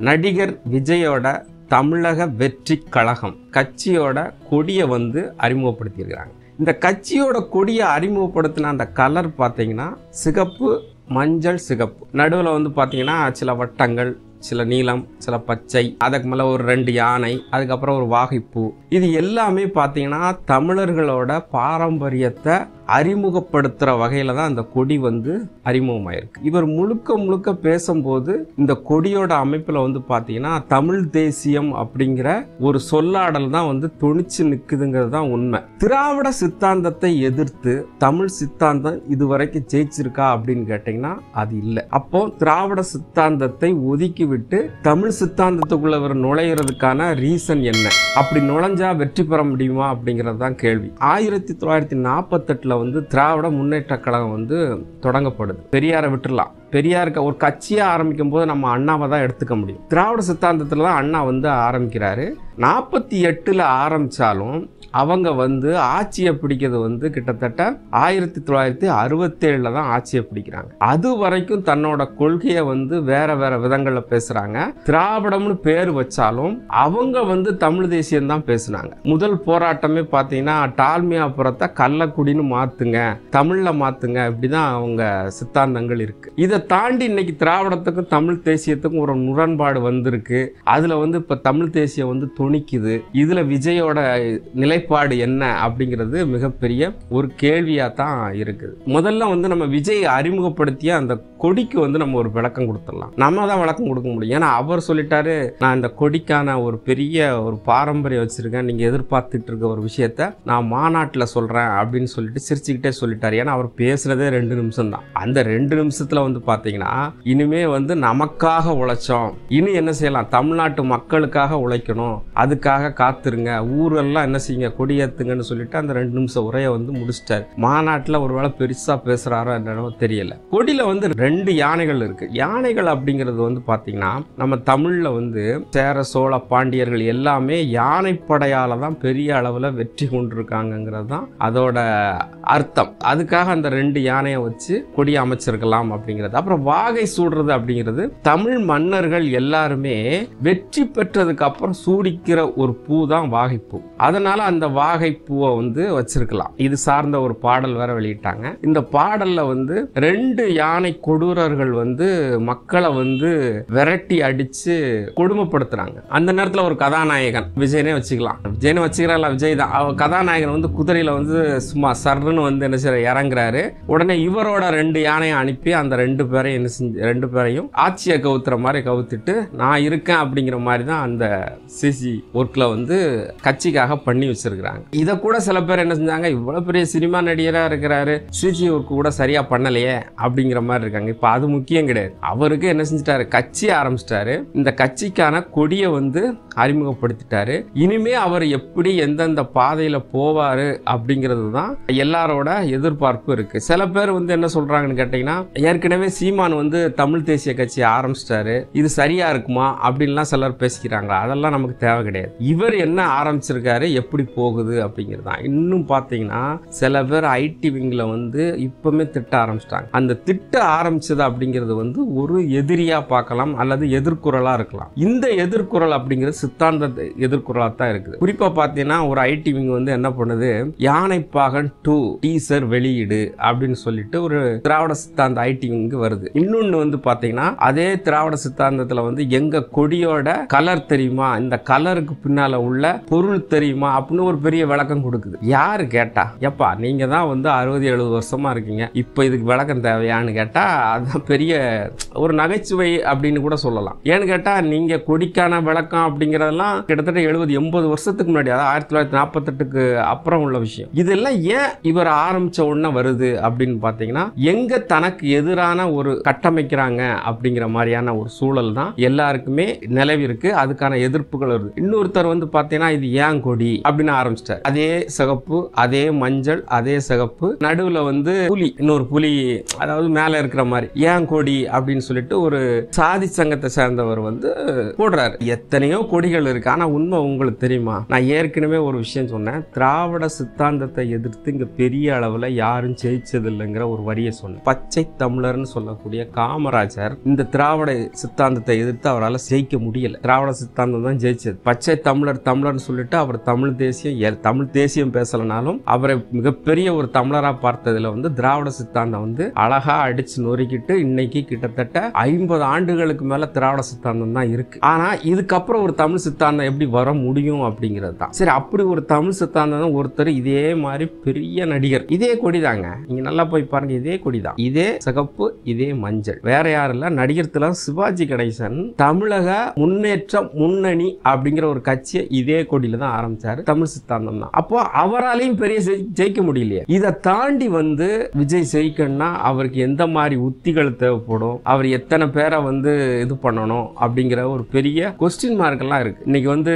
நடிகர் விஜயோட தமிழக வெற்றி கழகம் கட்சியோட கொடியை அறிமுகப்படுத்தியிருக்கிறாங்க. இந்த கட்சியோட கொடியை அறிமுகப்படுத்தின அந்த கலர் பார்த்தீங்கன்னா சிகப்பு, மஞ்சள், சிகப்பு. நடுவில் பார்த்தீங்கன்னா சில வட்டங்கள், சில நீலம், சில பச்சை, அதுக்கு மேலே ஒரு 2 யானை, அதுக்கப்புறம் ஒரு வாகைப்பூ. இது எல்லாமே பார்த்தீங்கன்னா தமிழர்களோட பாரம்பரியத்தை அறிமுகப்படுத்துகிற வகையில் தான் அந்த கொடி அறிமுகமாயிருக்கு. இவர் முழுக்க முழுக்க பேசும்போது இந்த கொடியோட அமைப்பில் பார்த்தீங்கன்னா தமிழ் தேசியம் அப்படிங்கிற ஒரு சொல்லாடல் தான் துணிச்சு நிற்குதுங்கிறது தான் உண்மை. திராவிட சித்தாந்தத்தை எதிர்த்து தமிழ் சித்தாந்தம் இதுவரைக்கும் ஜெயிச்சிருக்கா அப்படின்னு கேட்டிங்கன்னா அது இல்லை. அப்போ திராவிட சித்தாந்தத்தை ஒதுக்கி விட்டு தமிழ் சித்தாந்தத்துக்குள்ள இவர் நுழையிறதுக்கான ரீசன் என்ன? அப்படி நுழைஞ்சா வெற்றி பெற முடியுமா அப்படிங்கிறது தான் கேள்வி. 1948 திராவிட முன்னேற்ற கழகம் தொடங்கப்படுது. பெரியாரை விட்டுறலாம். பெரியாருக்கு ஒரு கட்சியை ஆரம்பிக்கும் போது நம்ம அண்ணாவை தான் எடுத்துக்க முடியும். திராவிட சித்தாந்தத்தில் தான் அண்ணா ஆரம்பிக்கிறாரு. 48 ஆரம்பிச்சாலும் அவங்க ஆட்சியை பிடிக்கிறது கிட்டத்தட்ட 1967 தான் ஆட்சியை பிடிக்கிறாங்க. அது வரைக்கும் தன்னோட கொள்கையை வேற வேற விதங்களில் பேசுறாங்க. திராவிடம்னு பேர் வச்சாலும் அவங்க தமிழ் தேசியம் தான் பேசுனாங்க. முதல் போராட்டமே பார்த்தீங்கன்னா டால்மியாபுரத்தை கள்ளக்குடின்னு மாத்துங்க, தமிழ்ல மாத்துங்க, இப்படிதான் அவங்க சித்தாந்தங்கள் இருக்கு. இதை தாண்டி இன்னைக்கு திராவிடத்துக்கும் தமிழ் தேசியத்துக்கும் ஒரு முரண்பாடு வந்திருக்கு. அதுல இப்ப தமிழ் தேசியம் துணிக்குது. இதுல விஜயோட நிலைப்பாடு என்ன அப்படிங்கிறது மிகப்பெரிய ஒரு கேள்வியா தான் இருக்குது. முதல்ல நம்ம விஜய் அறிமுகப்படுத்திய அந்த கொடிக்கு நம்ம ஒரு விளக்கம் கொடுத்துடலாம். நம்ம தான் விளக்கம் கொடுக்க முடியும். ஏன்னா அவர் சொல்லிட்டாரு, நான் இந்த கொடிக்கான ஒரு பெரிய ஒரு பாரம்பரியம் வச்சிருக்கேன், நீங்க எதிர்பார்த்துட்டு இருக்க ஒரு விஷயத்த நான் மாநாட்டில் சொல்றேன் அப்படின்னு சொல்லிட்டு சிரிச்சுக்கிட்டே சொல்லிட்டாரு. ஏன்னா அவர் பேசுறதே 2 நிமிஷம் தான். அந்த 2 நிமிஷத்துல பாத்தீங்கன்னா இனிமே நமக்காக உழைச்சோம், இனி என்ன செய்யலாம், தமிழ்நாட்டு மக்களுக்காக உழைக்கணும், அதுக்காக காத்துருங்க, ஊரெல்லாம் என்ன செய்யுங்க, கொடியேத்துங்கன்னு சொல்லிட்டு அந்த 2 நிமிஷம் உரையை முடிச்சிட்டாரு. மாநாட்டில் ஒருவேளை பெருசா பேசுறாரோ என்னன்னு தெரியல. கொடியில 2 யானைகள் இருக்கு. யானைகள் அப்படிங்கிறது பாத்தீங்கன்னா நம்ம தமிழ்ல சேர, சோழ, பாண்டியர்கள் எல்லாமே யானைப்படையால தான் பெரிய அளவுல வெற்றி கொண்டிருக்காங்கிறது தான் அதோட அர்த்தம். அதுக்காக அந்த 2 யானையை வச்சு கொடி அமைச்சிருக்கலாம் அப்படிங்கிறது. அப்புறம் வாகை சூடுறது அப்படிங்கிறது தமிழ் மன்னர்கள் எல்லாருமே வெற்றி பெற்றதுக்கு அப்புறம் சூடிக்கிற ஒரு பூ தான் வாகைப்பூ. அதனால அந்த வாகைப்பூவை வச்சிருக்கலாம். இது சார்ந்த ஒரு பாடல் வேற வெளியிட்டாங்க. இந்த பாடல்ல 2 யானை கொடூரர்கள் மக்களை விரட்டி அடிச்சு கொடுமைப்படுத்துறாங்க. அந்த நேரத்தில் ஒரு கதாநாயகன், விஜயனே வச்சுக்கலாம், விஜயனை வச்சுக்கிறா, விஜய் தான் கதாநாயகன் குதிரையில சும்மா சர்ன்னு என்ன செய்ய இறங்குறாரு. உடனே இவரோட 2 யானையை அனுப்பி அந்த 2 பேரையும் என்ன செஞ்சு 2 பேரையும் ஆட்சியை கவுத்துற மாதிரி கவுத்துட்டு நான் இருக்கேன் அப்படிங்கிற மாதிரி தான் அந்த சிசி ஒர்க்ல கட்சிக்காக பண்ணி வச்சிருக்கிறாங்க. இதை கூட சில பேர் என்ன செஞ்சாங்க, இவ்வளவு பெரிய சினிமா நடிகரா இருக்கிறாரு, சிசி ஒர்க் கூட சரியா பண்ணலையே அப்படிங்கிற மாதிரி இருக்காங்க. இப்ப அது முக்கியம் கிடையாது. அவருக்கு என்ன செஞ்சிட்டாரு, கட்சி ஆரம்பிச்சிட்டாரு. இந்த கட்சிக்கான கொடியை அறிமுகப்படுத்திட்டாரு. இனிமே அவர் எப்படி எந்தெந்த பாதையில போவாரு அப்படிங்கிறது தான் எல்லாரோட எதிர்பார்ப்பு இருக்கு. சில பேர் என்ன சொல்றாங்கன்னு கேட்டீங்கன்னா, ஏற்கனவே சீமான் தமிழ் தேசிய கட்சி ஆரம்பிச்சிட்டாரு, இது சரியா இருக்குமா அப்படின்லாம் சிலர் பேசிக்கிறாங்களா. அதெல்லாம் நமக்கு தேவை கிடையாது. இவர் என்ன ஆரம்பிச்சிருக்காரு, எப்படி போகுது அப்படிங்கிறது தான். இன்னும் பாத்தீங்கன்னா சில பேர் ஐடி விங்ல இப்பவுமே திட்ட ஆரம்பிச்சிட்டாங்க. அந்த திட்ட ஆரம்பிச்சது அப்படிங்கிறது ஒரு எதிரியா பார்க்கலாம் அல்லது எதிர்குறலா இருக்கலாம். இந்த எதிர்குறல் அப்படிங்கிறது சித்தாந்த எதிர்குறலா தான் இருக்குது. குறிப்பா பாத்தீங்கன்னா ஒரு ஐடி விங் என்ன பண்ணுது, யானைப்பாகன் 2 டீசர் வெளியீடு அப்படின்னு சொல்லிட்டு ஒரு திராவிட சித்தாந்த ஐடி விங் வருது. இன்னொன்னு பாத்தீங்கன்னா அதே திராவிட சித்தாந்தத்துல எங்க கொடியோட கலர் தெரியுமா, இந்த கலருக்கு பின்னால உள்ள பொருள் தெரியுமா அப்படின்னு ஒரு பெரிய விளக்கம் கொடுக்குது. யாரு கேட்டா, எப்பா நீங்க தான் 60-70 வருஷமா இருக்கீங்க, இப்ப இதுக்கு விளக்கம் தேவையான்னு கேட்டா அது பெரிய ஒரு நகைச்சுவை அப்படின்னு கூட சொல்லலாம். ஏன்னு கேட்டா நீங்க கொடிக்கான விளக்கம் அப்படிங்கறதெல்லாம் கிட்டத்தட்ட 70-80 வருஷத்துக்கு முன்னாடி, அதாவது 1948க்கு அப்புறம் உள்ள விஷயம். இதெல்லாம் ஏன் இவர் ஆரம்பிச்ச உடனே வருது அப்படின்னு பாத்தீங்கன்னா, எங்க தனக்கு எதிரான ஒரு கட்டமைக்கிறாங்க அப்படிங்கிற மாதிரியான ஒரு சூழல் தான் எல்லாருக்குமே நிலவி இருக்கு. அதுக்கான எதிர்ப்புகள் வருது. இன்னொருத்தர் வந்து பாத்தீங்கன்னா இது ஏன் கொடி அப்படின்னு ஆரம்பிச்சிட்டார். அதே சிகப்பு, அதே மஞ்சள், அதே சிகப்பு, நடுவுல வந்து புலி, இன்னொரு புலி, அதாவது மேல இருக்கிற மாதிரி ஏன் கொடி அப்படின்னு சொல்லிட்டு ஒரு சாதி சங்கத்தை சேர்ந்தவர் வந்து போடுறாரு. எத்தனையோ கொடிகள் இருக்கு. ஆனா உண்மை உங்களுக்கு தெரியுமா? நான் ஏற்கனவே ஒரு விஷயம் சொன்னேன். திராவிட சித்தாந்தத்தை எதிர்த்து இங்க பெரிய அளவுல யாரும் ஜெயிச்சது இல்லைங்கிற ஒரு வரியை சொன்னேன். பச்சை தமிழர்னு சொல்லக்கூடிய காமராஜர் இந்த திராவிட சித்தாந்தத்தை எதிர்த்து அவரால் ஜெயிக்க முடியல. திராவிட சித்தாந்தம் தான் ஜெயிச்சது. பச்சை தமிழர்னு சொல்லிட்டு அவர் தமிழ் தேசியம் பேசலனாலும் அவரை மிகப்பெரிய ஒரு தமிழரா பார்த்ததுல வந்து திராவிட சித்தாந்தம் வந்து அழகா அடிச்சு நொறுக்கிட்டு இன்னைக்கு கிட்டத்தட்ட 50 ஆண்டுகளுக்கு மேல திராவிட சித்தாந்தம் தான் இருக்கு. ஆனா இதுக்கப்புறம் ஒரு தமிழ் சித்தாந்தம் எப்படி வர முடியும் அப்படிங்கிறது தான். சரி, அப்படி ஒரு தமிழ் சித்தாந்தம் ஒருத்தர் இதே மாதிரி பெரிய நடிகர், இதே கொடிதாங்க, நீங்க நல்லா போய் பாருங்க, இதே கொடிதான், இதே சிகப்பு, இதே மஞ்சள், வேற யாரும் இல்ல, நடிகர் திலகம் சிவாஜி கணேசன் தமிழக முன்னேற்ற முன்னணி அப்படிங்கிற ஒரு கட்சியை இதே கொடியில தான் ஆரம்பிச்சாரு. தமிழ் சித்தாந்தம் தான். அப்போ அவராலையும் பெரிய ஜெயிக்க முடியலையே. இதை தாண்டி வந்து விஜய் ஜெயிக்கணும்னா அவருக்கு எந்த மாதிரி உத்திகள் தேவைப்படும், அவர் எத்தனை பேரை வந்து இது பண்ணணும் அப்படிங்கிற ஒரு பெரிய கொஸ்டின் மார்க் எல்லாம் இருக்கு. இன்னைக்கு வந்து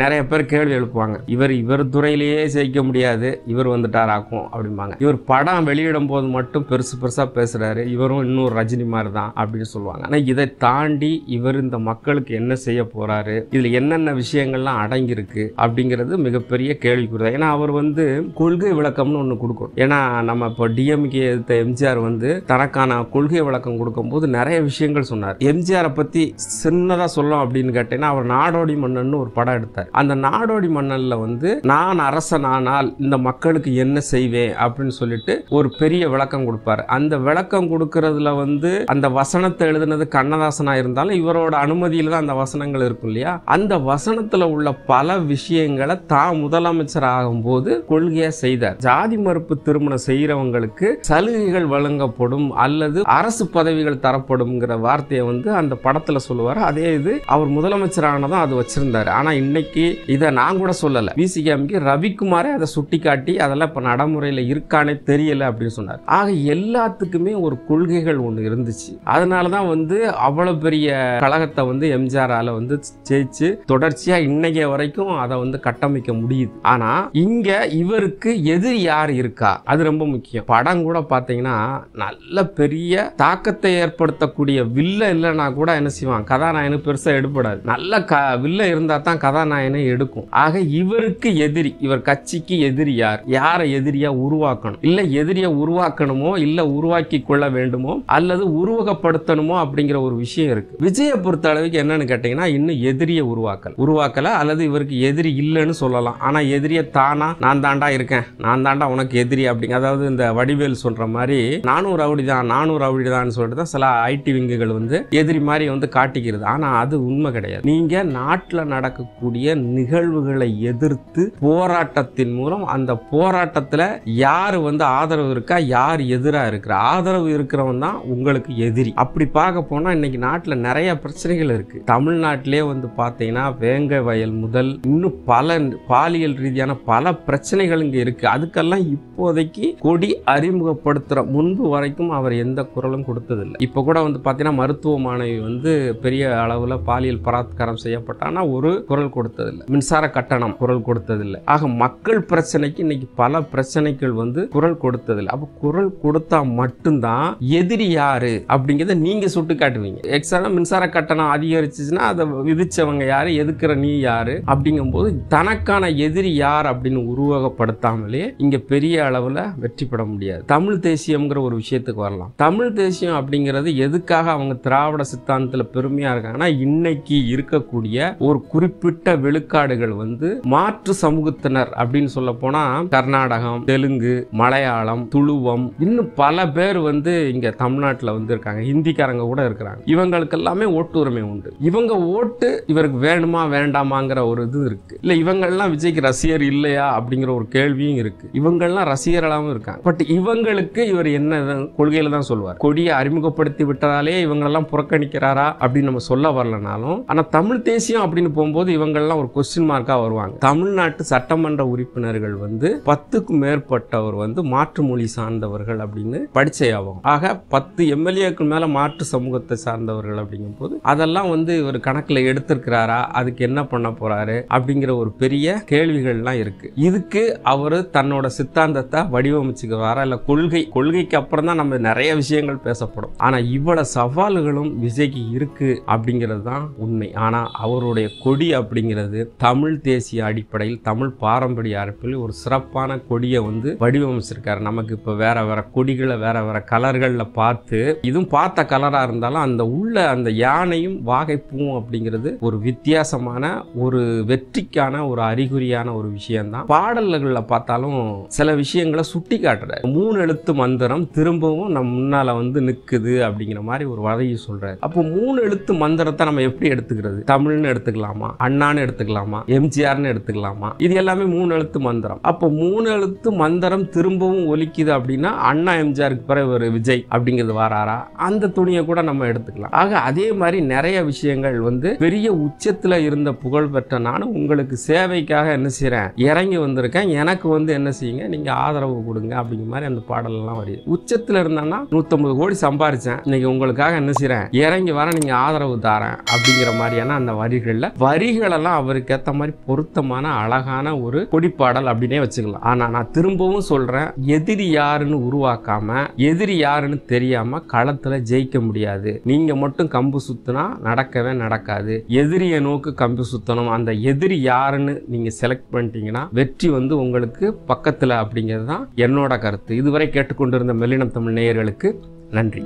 நிறைய பேர் கேள்வி எழுப்புவாங்க, இவர் துறையிலேயே ஜெயிக்க முடியாது, இவர் வந்துட்டாராக்கும் அப்படிம்பாங்க. இவர் படம் வெளியிடும் போது மட்டும் பெருசா பேசுறாரு, இவரும் இன்னொரு ரஜினி மாதிரி தான் அப்படின்னு சொல்லுவாங்க. ஆனா இதை தாண்டி இவர் இந்த மக்களுக்கு என்ன செய்ய போறாரு, இதுல என்னென்ன விஷயங்கள்லாம் அடங்கியிருக்கு அப்படிங்கிறது மிகப்பெரிய கேள்விக்குறி. ஏன்னா அவர் வந்து கொள்கை விளக்கம்னு ஒண்ணு கொடுக்கணும். ஏன்னா நம்ம இப்போ டிஎம்கே எடுத்த எம்ஜிஆர் வந்து தனக்கான கொள்கை விளக்கம் கொடுக்கும் போது நிறைய விஷயங்கள் சொன்னார். எம்ஜிஆரை பத்தி சின்னதா சொல்லும் அப்படின்னு கேட்டீங்கன்னா, அவர் நாடோடி மன்னன் ஒரு படம் எடுத்தார். அந்த நாடோடி மன்னன்ல வந்து நான் அரசனானால் இந்த மக்களுக்கு என்ன செய்வேன் அப்படின்னு சொல்லிட்டு ஒரு பெரிய விளக்கம் கொடுப்பாரு. அந்த விளக்கம் கொடுக்கறதுல வந்து அந்த வசனத்தை எழுதுனது கண்ணதாசனா இருந்தாலும் இவரோட அனுமதியில தான் அந்த வசனங்கள் இருக்கும் இல்லையா. அந்த வசனத்துல உள்ள பல விஷயங்களை தான் முதலமைச்சர் ஆகும் போது கொள்கையா செய்தார். ஜாதி மறுப்பு திருமணம் செய்யறவங்களுக்கு சலுகைகள் வழங்கப்படும் அல்லது அரசு பதவிகள் தரப்படும்ங்கிற வார்த்தையை வந்து அந்த படத்துல சொல்லுவார். அதே இது அவர் முதலமைச்சர் ஆனதும் அது வச்சிருந்தாரு. ஆனா இன்னைக்கு இதை நான் கூட சொல்லல, விசிகாமிக்கு ரவிக்குமாரே அதை சுட்டி காட்டி அதெல்லாம் இப்ப நடைமுறையில இருக்கானே தெரியல அப்படின்னு சொன்னார். ஆக எல்லாத்துக்குமே ஒரு கொள்கைகள் ஒண்ணு இருந்துச்சு. அதனாலதான் வந்து அவ்வளவு பெரிய கழகத்தை வந்து எம்ஜிஆரால வந்து ஜெயிச்சு தொடர்ச்சியா இன்னைக்கு வரைக்கும் அதை வந்து கட்டமைக்க முடியுது. ஆனா இங்க இவருக்கு எதிரி யார் இருக்கா, அது ரொம்ப முக்கியம். படம் கூட பாத்தீங்கன்னா நல்ல பெரிய தாக்கத்தை ஏற்படுத்தக்கூடிய வில்ல இல்லைன்னா கூட என்ன செய்வான், கதாநாயகனு பெருசா எடுப்படாது. நல்ல வில்ல இருந்தா தான் கதாநாயகனை எடுக்கும். ஆக இவருக்கு எதிரி, இவர் கட்சிக்கு எதிரி யார், யாரை எதிரியா உருவாக்கணும், இல்ல எதிரியா உருவாக்கணுமோ இல்ல உருவாக்கி கொள்ள வேண்டுமோ அல்லது உருவகப்படுத்தணுமோ அப்படிங்கிற ஒரு விஷயம் இருக்கு. விஜயை பொறுத்த அளவுக்கு என்னன்னு கேட்டீங்கன்னா, இன்னும் எதிரியை உருவாக்கல அல்லது இவருக்கு எதிரி இல்லைன்னு சொல்லலாம். ஆனா எதிரிய தானா நான் தாண்டா இருக்கேன், நான் தாண்டா உனக்கு எதிரி அப்படிங்க, அதாவது இந்த வடிவேல் சொல்ற மாதிரி நானும் ரவுடி தான் சொல்லிட்டு தான் சில ஐடி விங்குகள் வந்து எதிரி மாதிரி வந்து காட்டிக்கிறது. ஆனா அது உண்மை கிடையாது. நீங்க நாட்டில் நடக்கக்கூடிய நிகழ்வுகளை எதிர்த்து போராட்டத்தின் மூலம் அந்த போராட்டத்துல யாரு வந்து ஆதரவு இருக்கா, யார் எதிரா இருக்கிற, ஆதரவு இருக்கிறவன் தான் உங்களுக்கு எதிரி. அப்படி பார்க்க போனா இன்னைக்கு நாட்டில் நிறைய பிரச்சனைகள் இருக்கு. தமிழ்நாட்டிலே வந்து பாத்தீங்கன்னா வேங்க வயல் முதல் இன்னும் பல பாலியல் ரீதியான பல பிரச்சனைகள் இங்க இருக்கு. அதுக்கெல்லாம் இப்போதைக்கு கொடி அறிமுகப்படுத்துற முன்பு வரைக்கும் அவர் எந்த குரலும் கொடுத்ததில்லை. இப்ப கூட வந்து பாத்தீங்கன்னா மருத்துவ மாணவி வந்து பெரிய அளவுல பாலியல் பலாத்காரம் செய்யப்பட்டானா ஒரு குரல் கொடுத்ததில்லை. மின்சார கட்டணம் குரல் கொடுத்ததில்லை. ஆக மக்கள் பிரச்சனைக்கு இன்னைக்கு பல பிரச்சனைகள் வந்து குரல் கொடுத்ததில்லை. அப்ப குரல் கொடுத்தா மட்டும்தான் எதிரி யாரு அப்படிங்கிறத நீங்க சுட்டு காட்டுவீங்க. எக்ஸாம்பிள் மின்சார கட்டணம் அதிகரிச்சுன்னா அதை விதிச்சவங்க யாரு, எதுக்குற நீ யாரு அப்படிங்கும் போது தனக்கான எதிரி யார் அப்படின்னு உருவகப்படுத்தாமலே இங்க பெரிய அளவுல வெற்றி பெற முடியாது. தமிழ் தேசியம்ங்கிற ஒரு விஷயத்துக்கு வரலாம். தமிழ் தேசியம் அப்படிங்கிறது எதுக்காக அவங்க திராவிட சித்தாந்தத்துல பெருமையா இருக்காங்கன்னா, இன்னைக்கு இருக்கக்கூடிய ஒரு குறிப்பிட்ட வெளிக்காடுகள் வந்து மாற்று சமூகத்தினர் அப்படின்னு சொல்ல போனா கர்நாடகம், தெலுங்கு, மலையாளம், துளுவம், இன்னும் பல பேர் வந்து இங்க தமிழ்நாட்டில் வந்து இருக்காங்க. ஹிந்திக்காரங்க கூட இருக்கிறாங்க. இவங்களுக்கு எல்லாமே ஓட்டு உரிமை உண்டு. இவங்க ஓட்டு இவருக்கு வேணுமா வேண்டாமாங்கிற ஒரு இது இருக்கு. இல்ல இவங்கெல்லாம் விஜய்க்கு ரசிகர் இல்லையா அப்படிங்கிற ஒரு கேள்வியும் இருக்கு. இவங்கெல்லாம் ரசிகர்களாகவும் இருக்காங்க. பட் இவங்களுக்கு இவர் என்ன கொள்கையில தான் சொல்லுவார், கொடியை அறிமுகப்படுத்தி விட்டதாலே இவங்களெல்லாம் புறக்கணிக்கிறாரா அப்படின்னு நம்ம சொல்ல வரலனாலும், ஆனா தமிழ் தேசியம் அப்படின்னு போகும்போது இவங்கெல்லாம் ஒரு கொஸ்டின் மார்க்கா வருவாங்க. தமிழ்நாட்டு சட்டமன்ற உறுப்பினர்கள் வந்து 10க்கும் மேற்பட்டவர் வந்து மாற்று மொழி சார்ந்தவர்கள் அப்படின்னு படிச்சையாகும். ஆக 10 எம்எல்ஏக்கு மேல மாற்று சமூகத்தை சார்ந்தவர்கள் அப்படிங்கும் போது அதெல்லாம் வந்து இவர் கணக்குல எடுத்திருக்கிறாரா, அதுக்கு நாட்டுக்கு என்ன பண்ண போறாரு அப்படிங்கிற ஒரு பெரிய கேள்விகள்லாம் இருக்கு. இதுக்கு அவரு தன்னோட சித்தாந்தத்தை வடிவமைச்சுக்குவாரா இல்ல கொள்கைக்கு அப்புறம் தான் நம்ம நிறைய விஷயங்கள் பேசப்படும். ஆனா இவ்வளவு சவால்களும் விஜய்க்கு இருக்கு அப்படிங்கிறது தான் உண்மை. ஆனா அவருடைய கொடி அப்படிங்கிறது தமிழ் தேசிய அடிப்படையில் தமிழ் பாரம்பரிய அடிப்படையில் ஒரு சிறப்பான கொடியை வந்து வடிவமைச்சிருக்காரு. நமக்கு இப்ப வேற வேற கொடிகளை வேற வேற கலர்கள்ல பார்த்து இதுவும் பார்த்த கலரா இருந்தாலும் அந்த உள்ள அந்த யானையும் வாகைப்பூவும் அப்படிங்கிறது ஒரு வித்தியாசமான ஒரு வெற்றிக்கான ஒரு அறிகுறியான ஒரு விஷயம் தான். பாடல்கள்ல பார்த்தாலும் சில விஷயங்களை சுட்டி காட்டுறாரு. 3 எழுத்து மந்திரம் திரும்பவும் நம்ம முன்னால வந்து நிக்குது அப்படிங்கிற மாதிரி ஒரு வரையை சொல்றாரு. அப்போ 3 எழுத்து மந்திரத்தை நம்ம எப்படி எடுத்துக்கிறது? தமிழ்னு எடுத்துக்கலாமா, அண்ணான்னு எடுத்துக்கலாமா, எம்ஜிஆர்னு எடுத்துக்கலாமா? இது எல்லாமே 3 எழுத்து மந்திரம். அப்போ 3 எழுத்து மந்திரம் திரும்பவும் ஒலிக்குது அப்படின்னா அண்ணா எம்ஜிஆருக்கு பிறகு ஒரு விஜய் அப்படிங்கிறது வராரா? அந்த துணியை கூட நம்ம எடுத்துக்கலாம். ஆக அதே மாதிரி நிறைய விஷயங்கள் வந்து பெரிய உச்சத்துல இருந்த புகழ் பெற்ற நானும் உங்களுக்கு சேவைக்காக என்ன செய்யறேன், இறங்கி வந்திருக்கேன், எனக்கு வந்து என்ன செய்யுங்க, நீங்க ஆதரவு கொடுங்க அப்படிங்கிற மாதிரி அந்த பாடல் எல்லாம் வருது. உச்சத்துல இருந்தானா 150 கோடி சம்பாரிச்சேன், இன்னைக்கு உங்களுக்காக என்ன செய்யறேன், இறங்கி வர நீங்க ஆதரவு தாரேன் அப்படிங்கிற மாதிரியான அந்த வரிகளெல்லாம் அவருக்கு ஏத்த மாதிரி பொருத்தமான அழகான ஒரு கொடிப்பாடல் அப்படின்னே வச்சுக்கலாம். ஆனா நான் திரும்பவும் சொல்றேன், எதிரி யாருன்னு உருவாக்காம எதிரி யாருன்னு தெரியாம களத்துல ஜெயிக்க முடியாது. நீங்க மட்டும் கம்பு சுத்தினா நடக்கவே நடக்காது. எதிரியை நோக்கு கம்பு சுத்தணும். அந்த எதிரி யாருன்னு நீங்க செலக்ட் பண்ணிட்டீங்கன்னா வெற்றி வந்து உங்களுக்கு பக்கத்துல அப்படிங்கிறது தான் என்னோட கருத்து. இதுவரை கேட்டுக்கொண்டிருந்த மெல்லினம் தமிழ் நேயர்களுக்கு நன்றி.